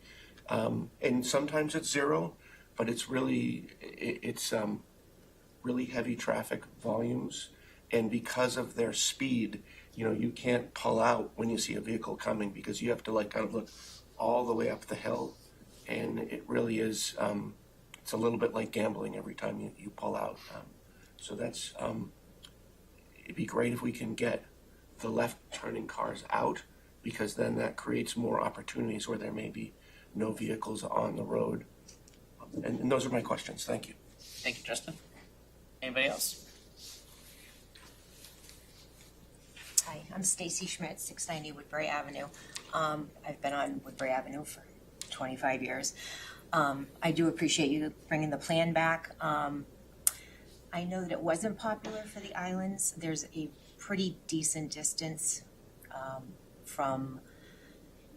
and sometimes it's 0, but it's really, it's really heavy traffic volumes. And because of their speed, you can't pull out when you see a vehicle coming because you have to kind of look all the way up the hill. And it really is, it's a little bit like gambling every time you pull out. So that's, it'd be great if we can get the left turning cars out, because then that creates more opportunities where there may be no vehicles on the road. And those are my questions. Thank you. Thank you, Justin. Anybody else? Hi, I'm Stacy Schmidt, 690 Woodbury Avenue. I've been on Woodbury Avenue for 25 years. I do appreciate you bringing the plan back. I know that it wasn't popular for the islands. There's a pretty decent distance from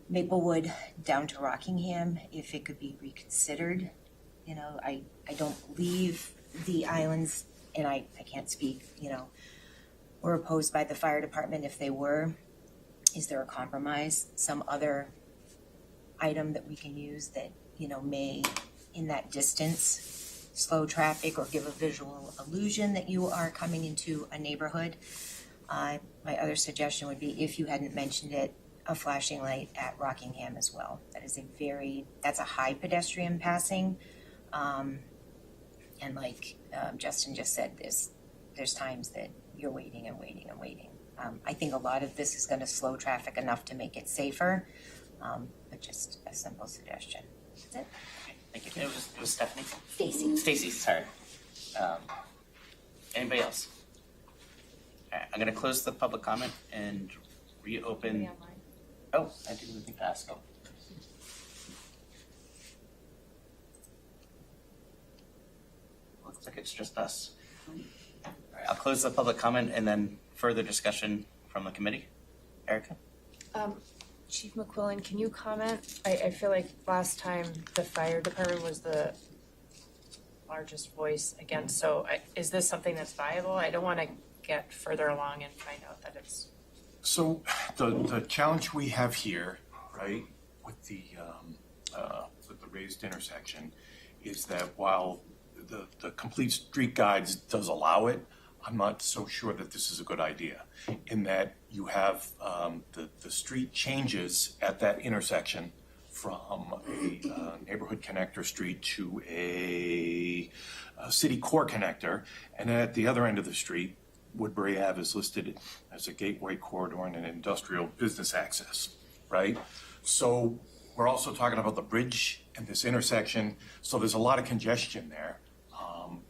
Maplewood down to Rockingham, if it could be reconsidered. I don't leave the islands, and I can't speak, were opposed by the fire department. If they were, is there a compromise, some other item that we can use that, may, in that distance, slow traffic or give a visual illusion that you are coming into a neighborhood? My other suggestion would be, if you hadn't mentioned it, a flashing light at Rockingham as well. That's a high pedestrian passing. And like Justin just said, there's times that you're waiting and waiting and waiting. I think a lot of this is going to slow traffic enough to make it safer, but just a simple suggestion. That's it. Thank you. It was Stephanie? Stacy. Stacy, sorry. Anybody else? All right, I'm going to close the public comment and reopen. Oh, I didn't think to ask. Oh. Looks like it's just us. All right, I'll close the public comment and then further discussion from the committee. Erica? Chief McQuillan, can you comment? I feel like last time the fire department was the largest voice against, so is this something that's viable? I don't want to get further along and find out that it's. So the challenge we have here, right, with the raised intersection, is that while the complete street guides does allow it, I'm not so sure that this is a good idea, in that you have the street changes at that intersection from a neighborhood connector street to a city core connector, and then at the other end of the street, Woodbury Ave is listed as a gateway corridor and an industrial business access, right? So we're also talking about the bridge and this intersection, so there's a lot of congestion there.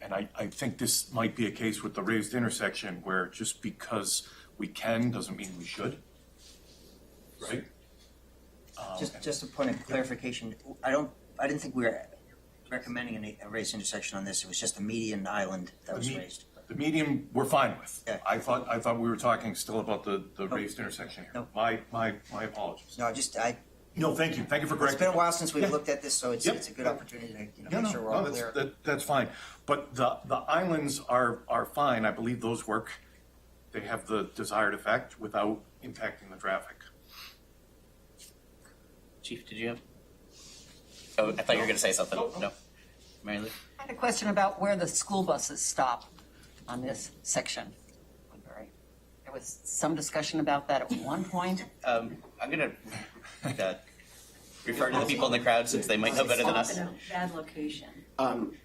And I think this might be a case with the raised intersection where just because we can doesn't mean we should, right? Just a point of clarification, I didn't think we were recommending a raised intersection on this, it was just a median island that was raised. The median, we're fine with. Yeah. I thought we were talking still about the raised intersection here. No. My apologies. No, No, thank you for it's correcting. been a while since we've looked at this, so it's Yep. a good opportunity to make sure we're all clear. That's fine. But the islands are fine. I believe those work. They have the desired effect without impacting the traffic. Chief, did you have? Oh, I thought you were going to say something. No. Mary Lou? I had a question about where the school buses stop on this section. There was some discussion about that at one point. I'm going to refer to the people in the crowd since they might know better than us. Stop in a bad location.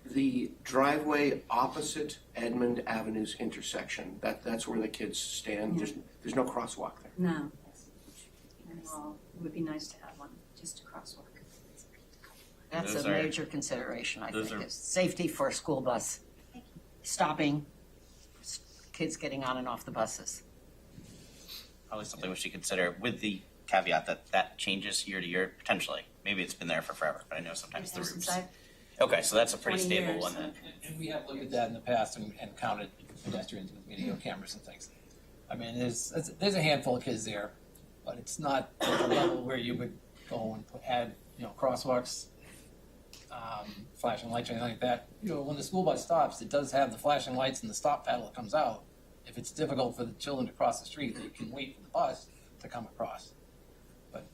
The driveway opposite Edmund Avenue's intersection, that's where the kids stand. There's no crosswalk there. No. Well, it would be nice to have one, just a crosswalk. That's Those a are- major consideration, I those think, are- is safety for a school bus. Stopping, kids getting on and off the buses. Probably something we should consider with the caveat that changes year to year, potentially. Maybe it's been there for forever, but I know sometimes the routes. Okay, so that's a pretty 20 stable years. one then. And we have looked at that in the past and counted pedestrians with video cameras and things. I mean, there's a handful of kids there, but it's not at the level where you would go and add, crosswalks, flashing lights or anything like that. When the school bus stops, it does have the flashing lights and the stop paddle that comes out. If it's difficult for the children to cross the street, they can wait for the bus to come across. But,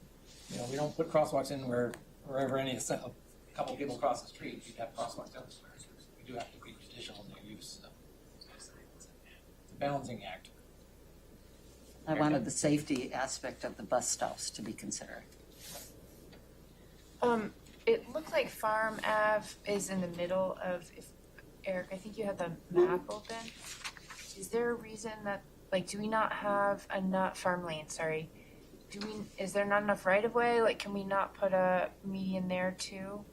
we don't put crosswalks in wherever a couple of people cross the street, you'd have crosswalks elsewhere. We do have to be judicial in their use. So. It's a balancing act. I wanted the safety aspect of the bus stops to be considered. It looked like Farm Ave is in the middle of, Eric, I think you had the map open. Is there a reason that, do we not have enough, Farm Lane, sorry. Is there not enough right of way? Can we not put a median there too?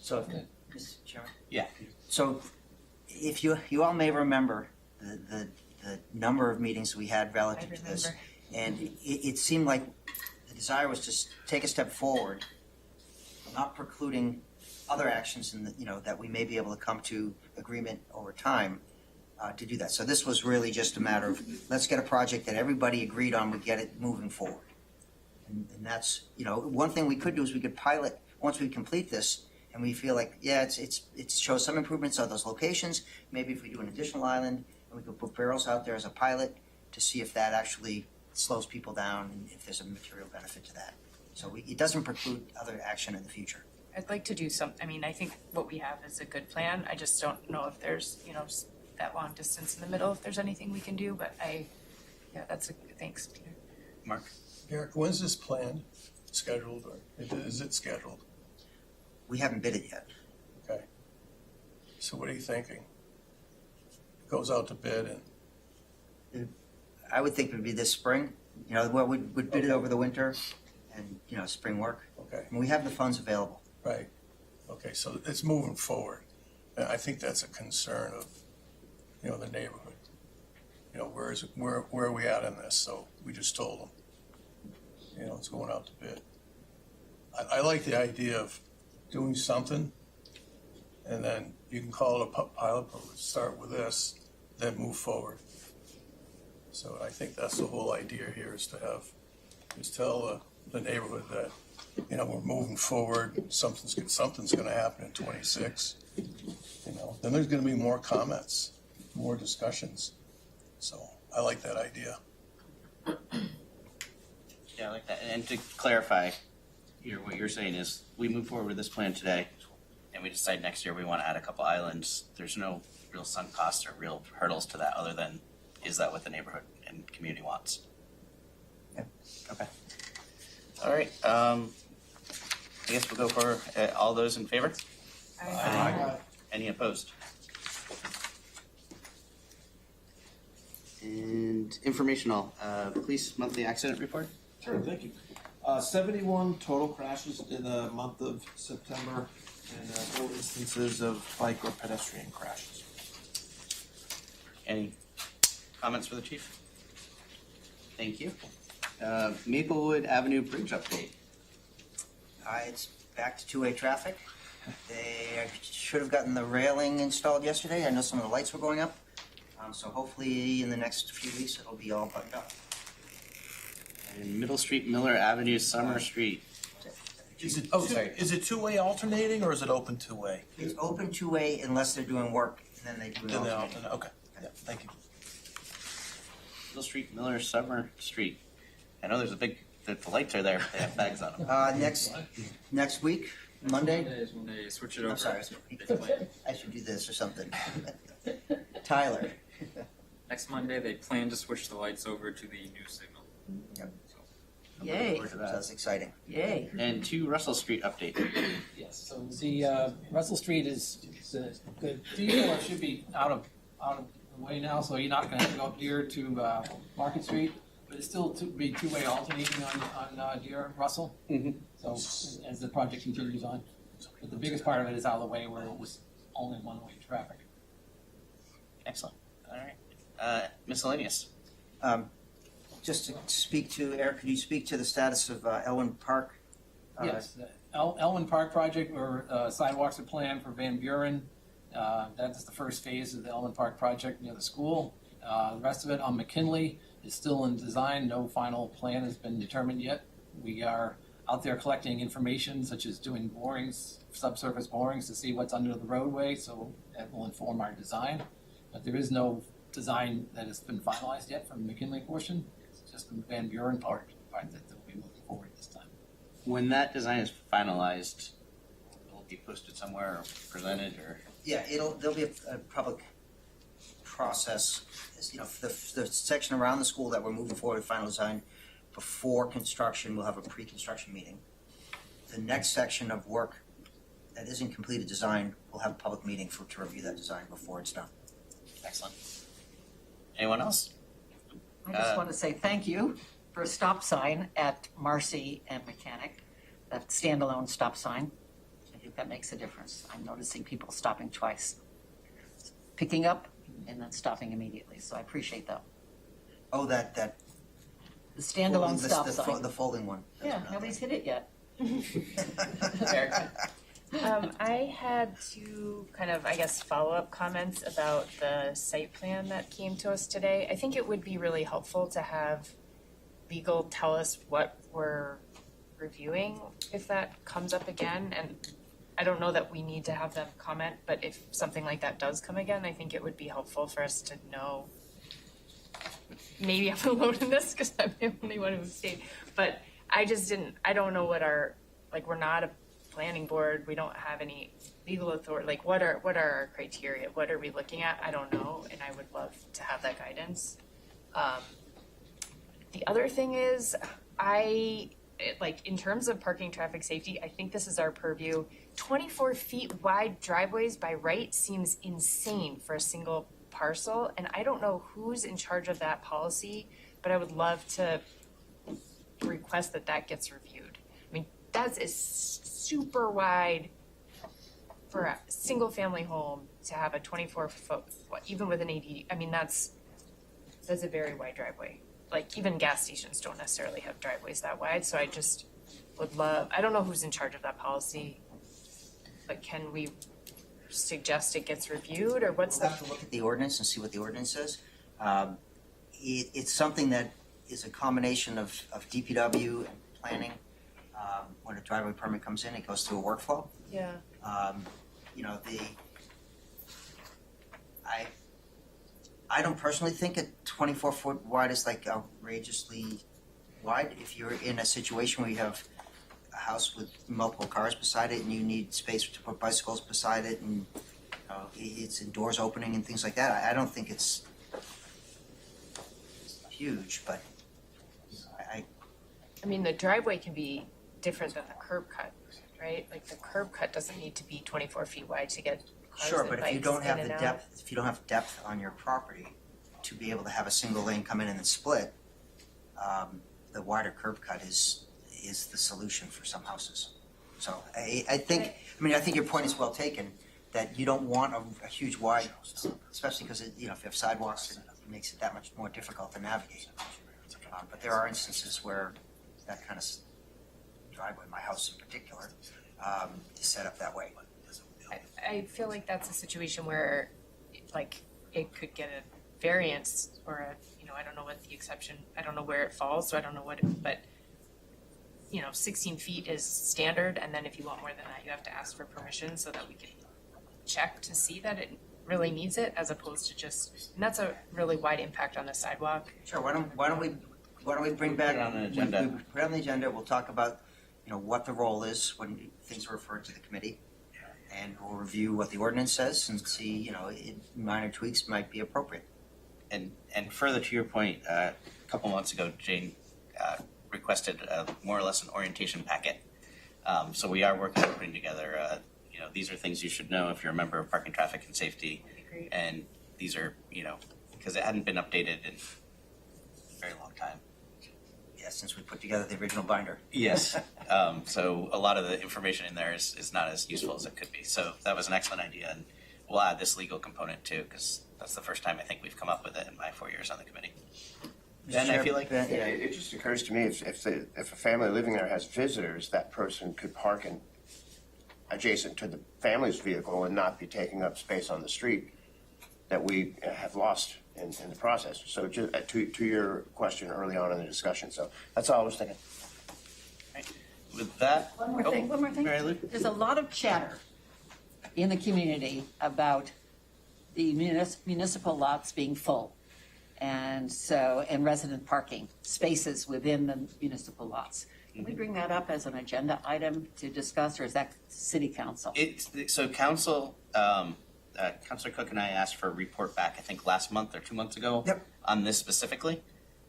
So, Mr. Chairman? Yeah. So, if you all may remember the number of meetings we had relative to this, and it seemed like the desire was to take a step forward, not precluding other actions that we may be able to come to agreement over time to do that. So this was really just a matter of let's get a project that everybody agreed on, we get it moving forward, and that's one thing we could do is we could pilot once we complete this. And we feel like, it shows some improvements on those locations. Maybe if we do an additional island, and we could put barrels out there as a pilot to see if that actually slows people down and if there's a material benefit to that. So it doesn't preclude other action in the future. I'd like to do I think what we have is a good plan. I just don't know if there's, that long distance in the middle, if there's anything we can do, but thanks, Peter. Mark? Eric, when's this planned, scheduled, or is it scheduled? We haven't bid it yet. Okay. So what are you thinking? It goes out to bid and I would think it would be this spring. We'd bid it over the winter and, spring work. Okay. And we have the funds available. Right. Okay, so it's moving forward. And I think that's a concern of, the neighborhood. Where are we at in this? So we just told them, it's going out to bid. I like the idea of doing something, and then you can call it a pilot, but let's start with this, then move forward. So I think that's the whole idea here is tell the neighborhood that, we're moving forward, something's gonna happen in 26. Then there's gonna be more comments, more discussions. So I like that idea. Yeah, I like that. And to clarify, what you're saying is we move forward with this plan today and we decide next year we want to add a couple islands. There's no real sunk costs or real hurdles to that other than is that what the neighborhood and community wants? Yeah. Okay. All right. I guess we'll go for all those in favor? Aye. Any opposed? And informational, police monthly accident report? Sure, thank you. 71 total crashes in the month of September, and no instances of bike or pedestrian crashes. Any comments for the chief? Thank you. Maplewood Avenue Bridge update. It's back to two-way traffic. They should have gotten the railing installed yesterday. I know some of the lights were going up. So hopefully in the next few weeks it'll be all buttoned up. And Middle Street, Miller Avenue, Summer Street. Is it two-way alternating or is it open two-way? It's open two-way unless they're doing work, and then they do an alternating. Okay, yeah, thank you. Middle Street, Miller, Summer Street. I know there's the lights are there. They have bags on them. Next week, Monday. Monday is when they switch it over. I'm sorry, I should do this or something. Tyler. Next Monday, they plan to switch the lights over to the new signal. Yep. I'm looking Yay. forward to that. That's exciting. Yay. And to Russell Street update. Yes, so the Russell Street is the detour should be out of the way now, so you're not gonna have to go up Deer to Market Street, but it's still to be two-way alternating on Deer Russell. Mm-hmm. So as the project continues on, but the biggest part of it is out of the way where it was only one-way traffic. Excellent. All right. Miscellaneous. Just to speak to, Eric, could you speak to the status of Elwyn Park? Yes, the Elwyn Park project where sidewalks are planned for Van Buren That is the first phase of the Elmwood Park project near the school. The rest of it on McKinley is still in design. No final plan has been determined yet. We are out there collecting information such as doing borings, subsurface borings to see what's under the roadway, so that will inform our design. But there is no design that has been finalized yet from the McKinley portion. It's just the Van Buren part that we'll be looking forward this time. When that design is finalized, will it be posted somewhere or presented or? Yeah, there'll be a public process, the section around the school that we're moving forward with final design. Before construction, we'll have a pre-construction meeting. The next section of work that isn't completed design, we'll have a public meeting to review that design before it's done. Excellent. Anyone else? I just want to say thank you for a stop sign at Marcy and Mechanic, that standalone stop sign. I think that makes a difference. I'm noticing people stopping twice, picking up and then stopping immediately, so I appreciate that. Oh, the standalone stop sign. The folding one. Yeah, nobody's hit it yet. I had two kind of, I guess, follow-up comments about the site plan that came to us today. I think it would be really helpful to have legal tell us what we're reviewing if that comes up again. And I don't know that we need to have them comment, but if something like that does come again, I think it would be helpful for us to know. Maybe I'm alone in this because I'm the only one who stayed, but I don't know what we're not a planning board, we don't have any legal authority, like what are our criteria, what are we looking at? I don't know, and I would love to have that guidance. The other thing is, in terms of parking traffic safety, I think this is our purview. 24 feet wide driveways by right seems insane for a single parcel, and I don't know who's in charge of that policy, but I would love to request that gets reviewed. I mean, that's a super wide for a single family home to have a 24-foot, even with an AD. I mean, that's a very wide driveway. Like even gas stations don't necessarily have driveways that wide. So I just would love, I don't know who's in charge of that policy, but can we suggest it gets reviewed or what's We'll have to look at the ordinance and see what the ordinance says. It's something that is a combination of DPW and planning. When a driveway permit comes in, it goes through a workflow. Yeah. I don't personally think a 24-foot wide is like outrageously wide. If you're in a situation where you have a house with multiple cars beside it and you need space to put bicycles beside it and it's doors opening and things like that, I don't think it's huge, but I mean, the driveway can be different than the curb cut, right? Like the curb cut doesn't need to be 24 feet wide to get cars sure, and but if you bikes don't have in the and depth, if you don't have depth on your property to be able to have a single lane come in and then split, the wider curb cut is the solution for some houses. So I think your point is well taken, that you don't want a huge wide, especially because if you have sidewalks, it makes it that much more difficult to navigate. But there are instances where that kind of driveway, my house in particular, is set up that way. I feel like that's a situation where, like, it could get a variance or I don't know what the exception, I don't know where it falls, so I don't know but 16 feet is standard, and then if you want more than that, you have to ask for permission so that we can check to see that it really needs it, as opposed to and that's a really wide impact on the sidewalk. Sure, why don't we bring back, Put it on an agenda. we put it on the agenda, we'll talk about, what the role is when things are referred to the committee. And we'll review what the ordinance says and see, minor tweaks might be appropriate. And further to your point, a couple months ago, Jane requested more or less an orientation packet. So we are working on putting together, these are things you should know if you're a member of Parking, Traffic, and Safety. Great. And these are, because it hadn't been updated in a very long time. Yeah, since we put together the original binder. Yes. So a lot of the information in there is not as useful as it could be. So that was an excellent idea, and we'll add this legal component too, because that's the first time I think we've come up with it in my 4 years on the committee. Ben, I feel like It just occurs to me if a family living there has visitors, that person could park adjacent to the family's vehicle and not be taking up space on the street that we have lost in the process. So to your question early on in the discussion, so that's all I was thinking. With that, One more thing. Mary Lou? There's a lot of chatter in the community about the municipal lots being full. And resident parking spaces within the municipal lots. Can we bring that up as an agenda item to discuss, or is that city council? So council, Councilor Cook and I asked for a report back, I think last month or 2 months ago. Yep. On this specifically.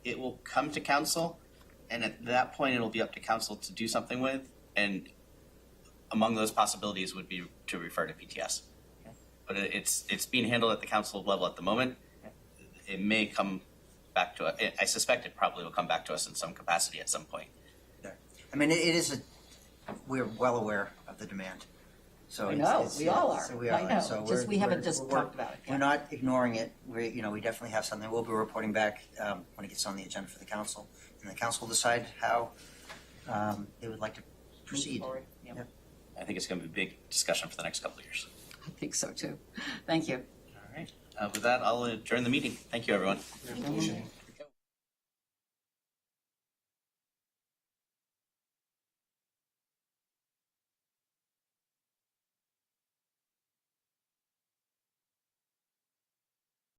It will come to council, and at that point, it'll be up to council to do something with, and among those possibilities would be to refer to PTS. Okay. But it's being handled at the council level at the moment. It may come back to us. I suspect it probably will come back to us in some capacity at some point. I mean, we're well aware of the demand. So I it's- know, it's- we all are. So we I are. know. So Just we haven't just we're- talked about it. We're not ignoring it. We definitely have something. We'll be reporting back when it gets on the agenda for the council, and the council will decide how they would like to proceed. Yep. I think it's going to be a big discussion for the next couple of years. I think so too. Thank you. All right. With that, I'll adjourn the meeting. Thank you, everyone. Thank you.